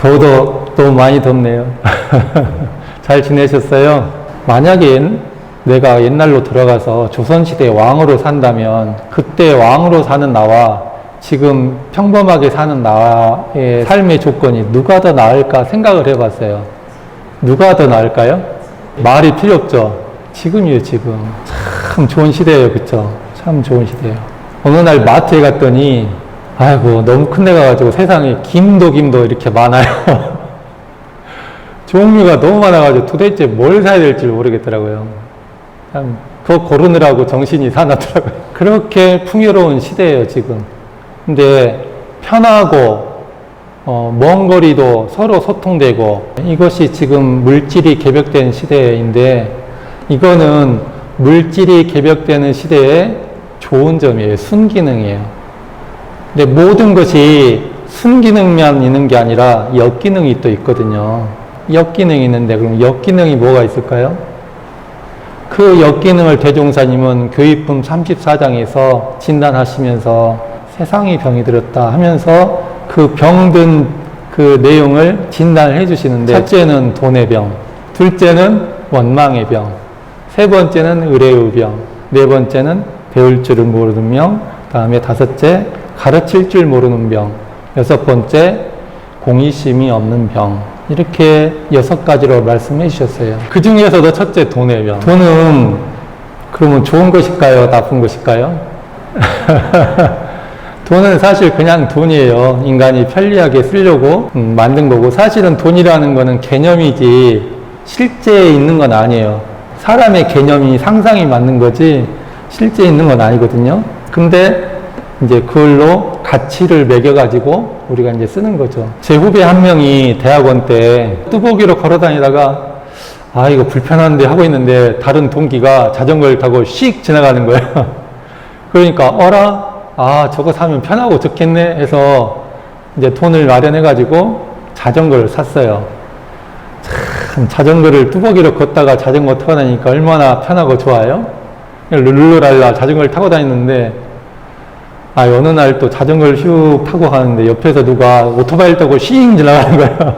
너무 많이 덥네요. 잘 지내셨어요? 만약에 내가 옛날로 들어가서 조선시대 왕으로 산다면 그때 왕으로 사는 나와 지금 평범하게 사는 나의 삶의 조건이 누가 더 나을까 생각을 해봤어요. 누가 더 나을까요? 말이 필요 없죠. 지금이에요, 지금. 참 좋은 시대예요, 그쵸? 참 좋은 시대예요. 어느 날 마트에 갔더니 아이고 너무 큰 데 가가지고 세상에 김도 이렇게 많아요. 종류가 너무 많아가지고 도대체 뭘 사야 될지 모르겠더라고요. 참 그거 고르느라고 정신이 사납더라고요. 그렇게 풍요로운 시대예요, 지금. 근데 편하고 먼 거리도 서로 소통되고 이것이 지금 물질이 개벽된 시대인데 이거는 물질이 개벽되는 시대의 좋은 점이에요. 순기능이에요. 근데 모든 것이 순기능만 있는 게 아니라 역기능이 또 있거든요. 역기능이 있는데 그럼 역기능이 뭐가 있을까요? 그 역기능을 대종사님은 교육품 34장에서 진단하시면서 세상에 병이 들었다 하면서 그 병든 그 내용을 진단을 해주시는데 첫째는 돈의 병, 둘째는 원망의 병, 세 번째는 의뢰의 병, 네 번째는 배울 줄을 모르는 병, 다음에 다섯째 가르칠 줄 모르는 병, 여섯 번째 공의심이 없는 병, 이렇게 6가지로 말씀해 주셨어요. 그 중에서도 첫째 돈의 병. 돈은 그러면 좋은 것일까요? 나쁜 것일까요? 돈은 사실 그냥 돈이에요. 인간이 편리하게 쓰려고 만든 거고 사실은 돈이라는 거는 개념이지 실제에 있는 건 아니에요. 사람의 개념이 상상이 맞는 거지 실제에 있는 건 아니거든요. 근데 이제 그걸로 가치를 매겨가지고 우리가 이제 쓰는 거죠. 제 후배 한 명이 대학원 때 뚜벅이로 걸어 다니다가 아, 이거 불편한데 하고 있는데 다른 동기가 자전거를 타고 씩 지나가는 거예요. 그러니까, 아, 저거 사면 편하고 좋겠네 해서 이제 돈을 마련해가지고 자전거를 샀어요. 참, 자전거를 뚜벅이로 걷다가 자전거 타고 다니니까 얼마나 편하고 좋아요? 룰루랄라 자전거를 타고 다니는데 어느 날 또 자전거를 슉 타고 가는데 옆에서 누가 오토바이를 타고 씩 지나가는 거예요.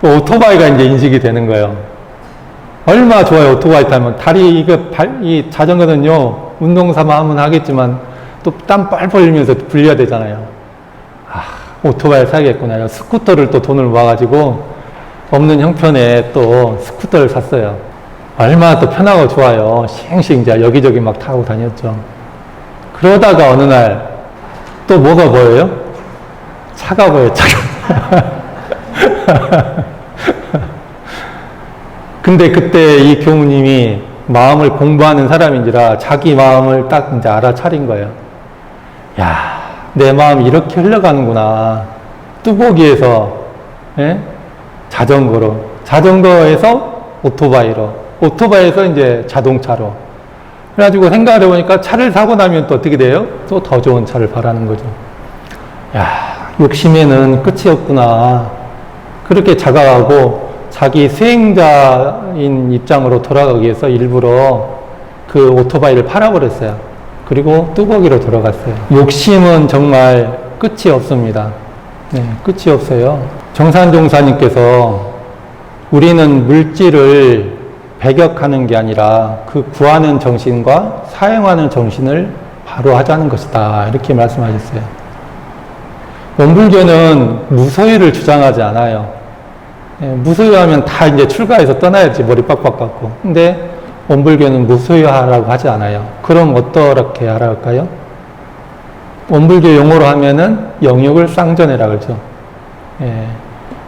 또 오토바이가 이제 인식이 되는 거예요. 얼마나 좋아요, 오토바이 타면. 이 자전거는요, 운동 삼아 하면 하겠지만 또 땀 뻘뻘 흘리면서 불려야 되잖아요. 오토바이를 사야겠구나. 스쿠터를 또 돈을 모아가지고 없는 형편에 또 스쿠터를 샀어요. 얼마나 또 편하고 좋아요. 싱싱 이제 여기저기 막 타고 다녔죠. 그러다가 어느 날 또 뭐가 보여요? 차가 보여요, 차가. 근데 그때 이 교무님이 마음을 공부하는 사람인지라 자기 마음을 딱 이제 알아차린 거예요. 야, 내 마음이 이렇게 흘러가는구나. 뚜벅이에서, 예? 자전거에서 오토바이로, 오토바이에서 이제 자동차로. 그래가지고 생각을 해보니까 차를 사고 나면 또 어떻게 돼요? 또 더 좋은 차를 바라는 거죠. 야, 욕심에는 끝이 없구나. 그렇게 자각하고 자기 수행자인 입장으로 돌아가기 위해서 일부러 그 오토바이를 팔아버렸어요. 그리고 뚜벅이로 돌아갔어요. 욕심은 정말 끝이 없습니다. 네, 끝이 없어요. 정산종사님께서 우리는 물질을 배격하는 게 아니라 그 구하는 정신과 사용하는 정신을 바로 하자는 것이다. 이렇게 말씀하셨어요. 원불교는 무소유를 주장하지 않아요. 무소유하면 다 이제 출가해서 떠나야지 머리 빡빡 깎고. 근데 원불교는 무소유하라고 하지 않아요. 그럼 어떻게 하라 할까요? 원불교 용어로 하면은 영육을 쌍전해라 그러죠.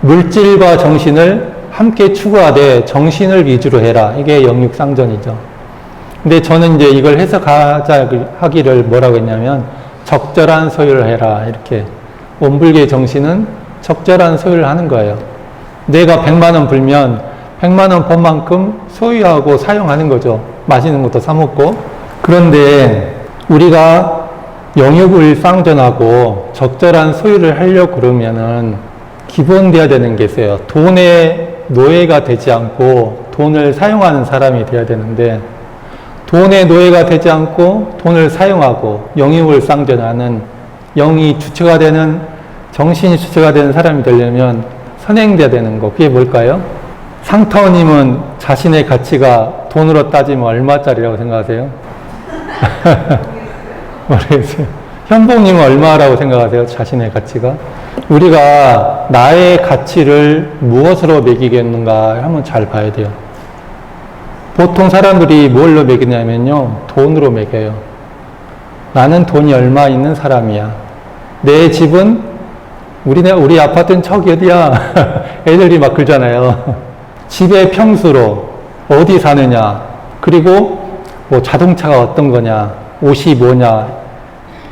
물질과 정신을 함께 추구하되 정신을 위주로 해라. 이게 영육상전이죠. 근데 저는 이제 이걸 해석하자 하기를 뭐라고 했냐면 적절한 소유를 해라. 이렇게. 원불교의 정신은 적절한 소유를 하는 거예요. 내가 100만 원 벌면 100만 원 번 만큼 소유하고 사용하는 거죠. 맛있는 것도 사 먹고. 그런데 우리가 영육을 쌍전하고 적절한 소유를 하려고 그러면은 기본돼야 되는 게 있어요. 돈의 노예가 되지 않고 돈을 사용하는 사람이 돼야 되는데 돈의 노예가 되지 않고 돈을 사용하고 영육을 쌍전하는 영이 주체가 되는 정신이 주체가 되는 사람이 되려면 선행돼야 되는 거, 그게 뭘까요? 상터님은 자신의 가치가 돈으로 따지면 얼마짜리라고 생각하세요? 모르겠어요. 현봉님은 얼마라고 생각하세요? 자신의 가치가? 우리가 나의 가치를 무엇으로 매기겠는가 한번 잘 봐야 돼요. 보통 사람들이 뭘로 매기냐면요, 돈으로 매겨요. 나는 돈이 얼마 있는 사람이야. 내 집은 우리 아파트는 저기 어디야? 애들이 막 그러잖아요. 집의 평수로 어디 사느냐, 그리고 뭐 자동차가 어떤 거냐, 옷이 뭐냐,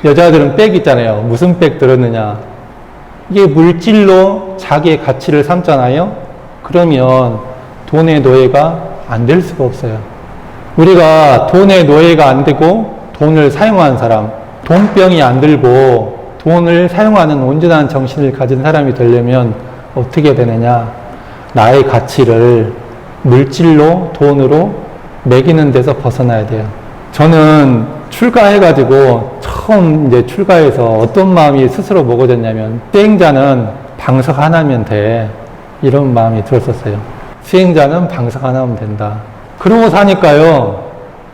여자들은 백 있잖아요. 무슨 백 들었느냐. 이게 물질로 자기의 가치를 삼잖아요. 그러면 돈의 노예가 안 될 수가 없어요. 우리가 돈의 노예가 안 되고 돈을 사용하는 사람, 돈병이 안 들고 돈을 사용하는 온전한 정신을 가진 사람이 되려면 어떻게 되느냐? 나의 가치를 물질로, 돈으로 매기는 데서 벗어나야 돼요. 저는 출가해가지고 처음 이제 출가해서 어떤 마음이 스스로 먹어졌냐면, 수행자는 방석 하나면 돼, 이런 마음이 들었었어요. 수행자는 방석 하나면 된다. 그러고 사니까요,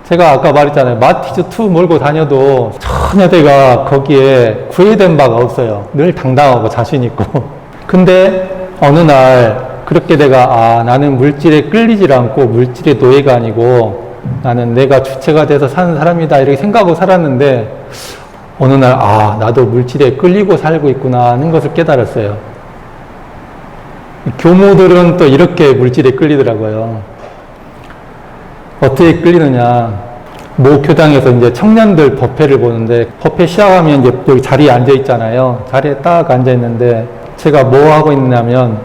제가 아까 말했잖아요. 마티즈2 몰고 다녀도 전혀 내가 거기에 구애된 바가 없어요. 늘 당당하고 자신 있고. 근데 어느 날 그렇게 내가 나는 물질에 끌리질 않고 물질의 노예가 아니고 나는 내가 주체가 돼서 사는 사람이다, 이렇게 생각하고 살았는데 어느 날 나도 물질에 끌리고 살고 있구나 하는 것을 깨달았어요. 교모들은 또 이렇게 물질에 끌리더라고요. 어떻게 끌리느냐. 모 교당에서 이제 청년들 법회를 보는데, 법회 시작하면 이제 여기 자리에 앉아 있잖아요. 자리에 딱 앉아 있는데 제가 뭐 하고 있냐면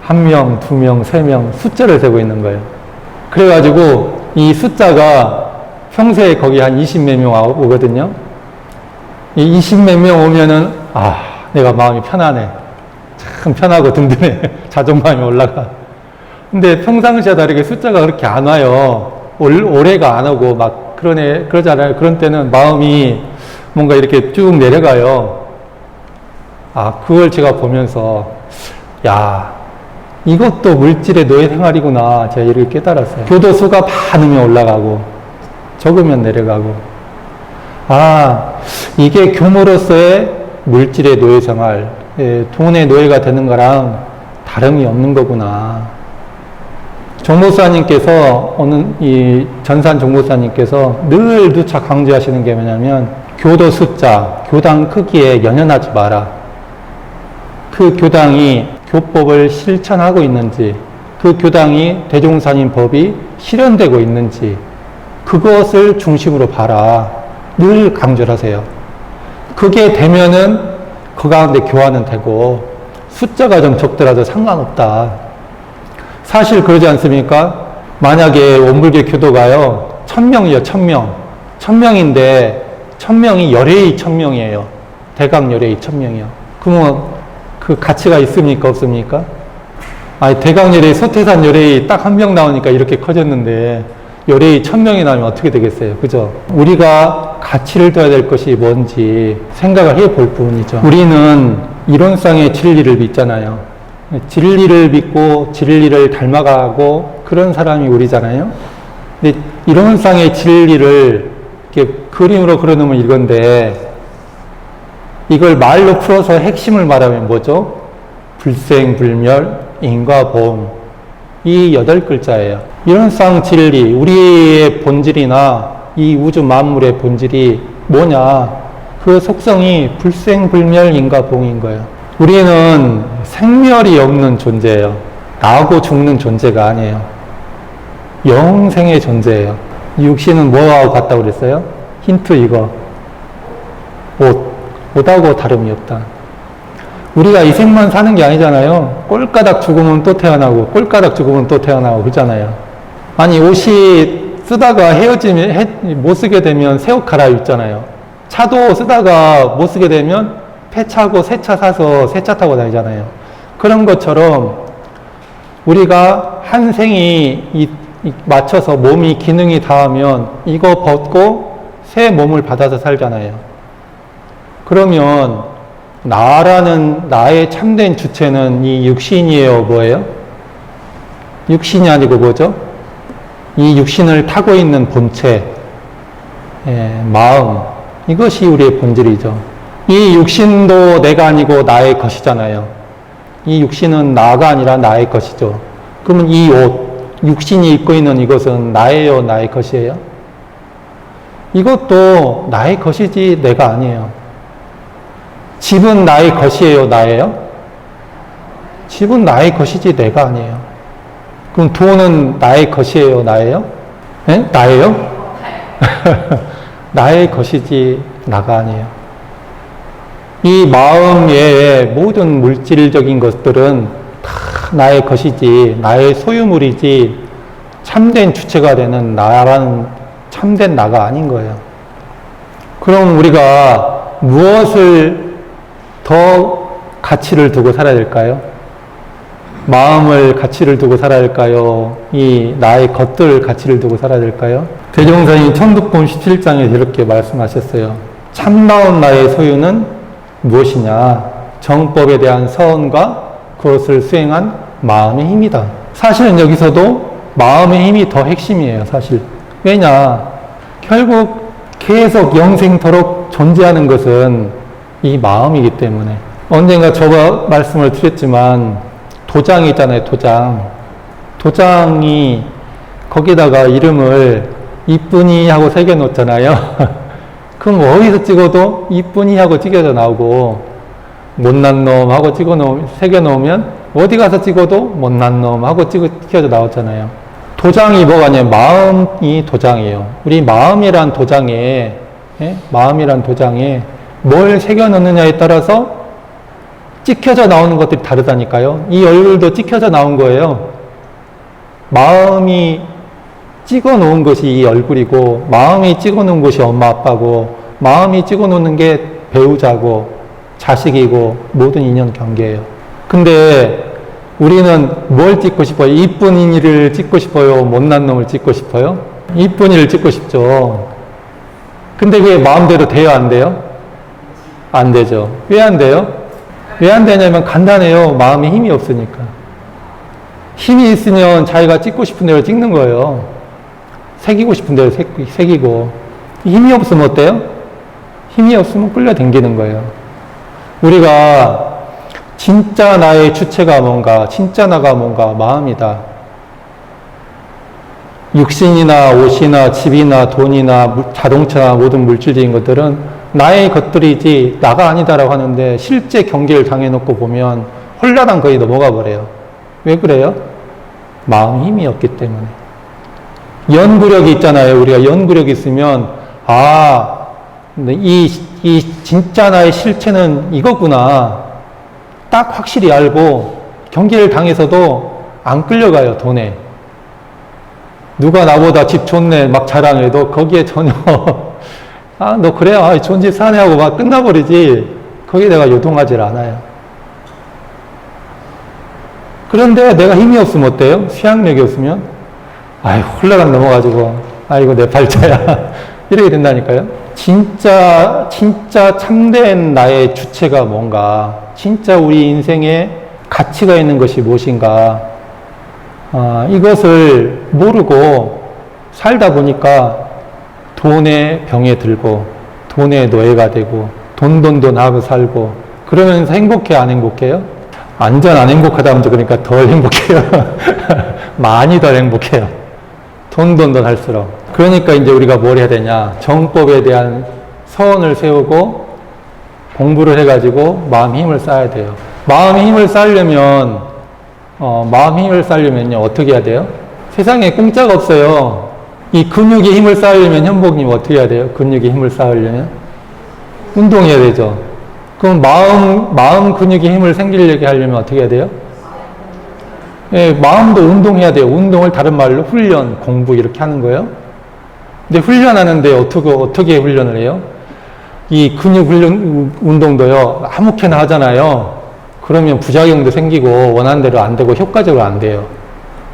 1명, 2명, 3명 숫자를 세고 있는 거예요. 그래가지고 이 숫자가 평소에 거기 한 20몇 명 오거든요. 이 20몇 명 오면은 내가 마음이 편하네. 참 편하고 든든해. 자존감이 올라가. 근데 평상시와 다르게 숫자가 그렇게 안 와요. 올해가 안 오고 막 그러잖아요. 그런 때는 마음이 뭔가 이렇게 쭉 내려가요. 그걸 제가 보면서 이것도 물질의 노예 생활이구나, 제가 이렇게 깨달았어요. 교도수가 많으면 올라가고 적으면 내려가고, 이게 교모로서의 물질의 노예 생활, 돈의 노예가 되는 거랑 다름이 없는 거구나. 종목사님께서, 이 전산 종목사님께서 늘 누차 강조하시는 게 뭐냐면, 교도 숫자, 교당 크기에 연연하지 마라. 그 교당이 교법을 실천하고 있는지, 그 교당이 대종사님 법이 실현되고 있는지, 그것을 중심으로 봐라. 늘 강조를 하세요. 그게 되면은 그 가운데 교화는 되고, 숫자가 좀 적더라도 상관없다. 사실 그러지 않습니까? 만약에 원불교 교도가요, 1000명이요, 1000명. 1000명인데, 1000명이 열애의 1000명이에요. 대강 열애의 1000명이요. 그러면 그 가치가 있습니까, 없습니까? 대강 열애의 소태산 열애의 딱 한 명 나오니까 이렇게 커졌는데, 열애의 1000명이 나오면 어떻게 되겠어요? 그죠? 우리가 가치를 둬야 될 것이 뭔지 생각을 해 볼 뿐이죠. 우리는 이론상의 진리를 믿잖아요. 진리를 믿고 진리를 닮아가고 그런 사람이 우리잖아요. 근데 이론상의 진리를 이렇게 그림으로 그려놓으면 이건데, 이걸 말로 풀어서 핵심을 말하면 뭐죠? 불생불멸, 인과보험. 이 8글자예요. 이론상 진리, 우리의 본질이나 이 우주 만물의 본질이 뭐냐? 그 속성이 불생불멸, 인과보험인 거예요. 우리는 생멸이 없는 존재예요. 나고 죽는 존재가 아니에요. 영생의 존재예요. 육신은 뭐하고 같다고 그랬어요? 힌트 이거. 옷하고 다름이 없다. 우리가 이 생만 사는 게 아니잖아요. 꼴까닥 죽으면 또 태어나고, 꼴까닥 죽으면 또 태어나고 그러잖아요. 옷이 쓰다가 헤어지면, 못 쓰게 되면 새 옷 갈아입잖아요. 차도 쓰다가 못 쓰게 되면 폐차고 새 차 사서 새 차 타고 다니잖아요. 그런 것처럼 우리가 한 생이 맞춰서 몸이 기능이 닿으면 이거 벗고 새 몸을 받아서 살잖아요. 그러면 나의 참된 주체는 이 육신이에요, 뭐예요? 육신이 아니고 뭐죠? 이 육신을 타고 있는 본체, 마음, 이것이 우리의 본질이죠. 이 육신도 내가 아니고 나의 것이잖아요. 이 육신은 나가 아니라 나의 것이죠. 그러면 이 옷, 육신이 입고 있는 이것은 나예요, 나의 것이에요? 이것도 나의 것이지 내가 아니에요. 집은 나의 것이에요, 나예요? 집은 나의 것이지 내가 아니에요. 그럼 돈은 나의 것이에요, 나예요? 네? 나예요? 나의 것이지 나가 아니에요. 이 마음 외에 모든 물질적인 것들은 다 나의 것이지, 나의 소유물이지, 참된 주체가 되는 나라는 참된 나가 아닌 거예요. 그럼 우리가 무엇을 더 가치를 두고 살아야 될까요? 마음을 가치를 두고 살아야 될까요? 이 나의 것들 가치를 두고 살아야 될까요? 대종사님 천득본 17장에 이렇게 말씀하셨어요. 참다운 나의 소유는 무엇이냐? 정법에 대한 서원과 그것을 수행한 마음의 힘이다. 사실은 여기서도 마음의 힘이 더 핵심이에요, 사실. 왜냐? 결국 계속 영생토록 존재하는 것은 이 마음이기 때문에. 언젠가 제가 말씀을 드렸지만 도장이 있잖아요, 도장. 도장이 거기다가 이름을 이쁜이 하고 새겨놓잖아요. 그럼 어디서 찍어도 이쁜이 하고 찍혀져 나오고, 못난 놈 하고 새겨놓으면 어디 가서 찍어도 못난 놈 하고 찍혀져 나오잖아요. 도장이 뭐가 아니에요? 마음이 도장이에요. 우리 마음이란 도장에, 마음이란 도장에 뭘 새겨놓느냐에 따라서 찍혀져 나오는 것들이 다르다니까요. 이 얼굴도 찍혀져 나온 거예요. 마음이 찍어 놓은 것이 이 얼굴이고, 마음이 찍어 놓은 것이 엄마 아빠고, 마음이 찍어 놓는 게 배우자고, 자식이고, 모든 인연 관계예요. 근데 우리는 뭘 찍고 싶어요? 이쁜이를 찍고 싶어요? 못난 놈을 찍고 싶어요? 이쁜이를 찍고 싶죠. 근데 그게 마음대로 돼요, 안 돼요? 안 되죠. 왜 안 돼요? 왜 안 되냐면 간단해요. 마음에 힘이 없으니까. 힘이 있으면 자기가 찍고 싶은 대로 찍는 거예요. 새기고 싶은 대로 새기고. 힘이 없으면 어때요? 힘이 없으면 끌려당기는 거예요. 우리가 진짜 나의 주체가 뭔가, 진짜 나가 뭔가 마음이다. 육신이나 옷이나 집이나 돈이나 자동차나 모든 물질적인 것들은 나의 것들이지 나가 아니다라고 하는데, 실제 경계를 당해놓고 보면 혼란한 거에 넘어가 버려요. 왜 그래요? 마음 힘이 없기 때문에. 연구력이 있잖아요. 우리가 연구력이 있으면 이 진짜 나의 실체는 이거구나 딱 확실히 알고 경계를 당해서도 안 끌려가요. 돈에. 누가 나보다 집 좋네 막 자랑해도 거기에 전혀 너 그래? 좋은 집 사네 하고 막 끝나버리지, 거기에 내가 요동하질 않아요. 그런데 내가 힘이 없으면 어때요? 수양력이 없으면 홀라당 넘어가지고 이거 내 팔자야 이렇게 된다니까요. 진짜 참된 나의 주체가 뭔가, 진짜 우리 인생에 가치가 있는 것이 무엇인가, 이것을 모르고 살다 보니까 돈의 병에 들고, 돈의 노예가 되고, 돈 하고 살고, 그러면서 행복해, 안 행복해요? 완전 안 행복하다 보면 그러니까 덜 행복해요. 많이 덜 행복해요. 돈 할수록. 그러니까 이제 우리가 뭘 해야 되냐. 정법에 대한 서원을 세우고, 공부를 해가지고, 마음 힘을 쌓아야 돼요. 마음 힘을 쌓으려면, 어떻게 해야 돼요? 세상에 공짜가 없어요. 이 근육에 힘을 쌓으려면 현복님 어떻게 해야 돼요? 근육에 힘을 쌓으려면? 운동해야 되죠. 그럼 마음 근육에 힘을 생기려게 하려면 어떻게 해야 돼요? 마음도 운동해야 돼요. 운동을 다른 말로 훈련, 공부 이렇게 하는 거예요. 근데 훈련하는데 어떻게 훈련을 해요? 이 근육 훈련, 운동도요, 아무렇게나 하잖아요. 그러면 부작용도 생기고 원하는 대로 안 되고 효과적으로 안 돼요.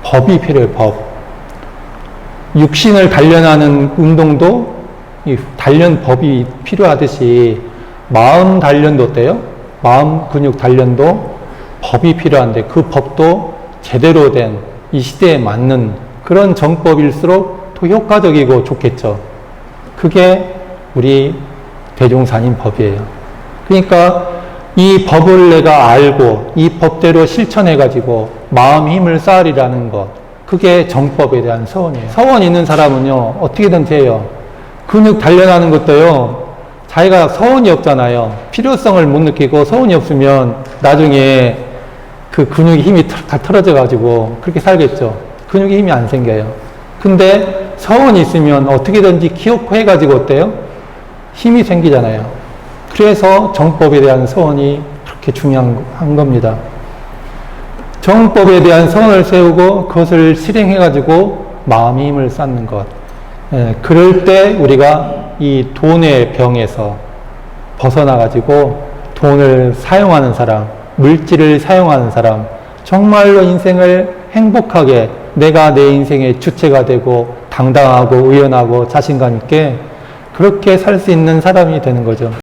법이 필요해요, 법. 육신을 단련하는 운동도 이 단련법이 필요하듯이 마음 단련도 어때요? 마음 근육 단련도 법이 필요한데 그 법도 제대로 된 이 시대에 맞는 그런 정법일수록 더 효과적이고 좋겠죠. 그게 우리 대종산인법이에요. 그러니까 이 법을 내가 알고 이 법대로 실천해가지고 마음 힘을 쌓으리라는 것, 그게 정법에 대한 서원이에요. 서원 있는 사람은요, 어떻게든 돼요. 근육 단련하는 것도요, 자기가 서원이 없잖아요. 필요성을 못 느끼고 서원이 없으면 나중에 그 근육의 힘이 다 털어져가지고 그렇게 살겠죠. 근육의 힘이 안 생겨요. 근데 서원이 있으면 어떻게든지 키워코 해가지고 어때요? 힘이 생기잖아요. 그래서 정법에 대한 서원이 그렇게 중요한 겁니다. 정법에 대한 서원을 세우고 그것을 실행해가지고 마음의 힘을 쌓는 것. 그럴 때 우리가 이 돈의 병에서 벗어나가지고 돈을 사용하는 사람, 물질을 사용하는 사람, 정말로 인생을 행복하게 내가 내 인생의 주체가 되고 당당하고 의연하고 자신감 있게 그렇게 살 수 있는 사람이 되는 거죠.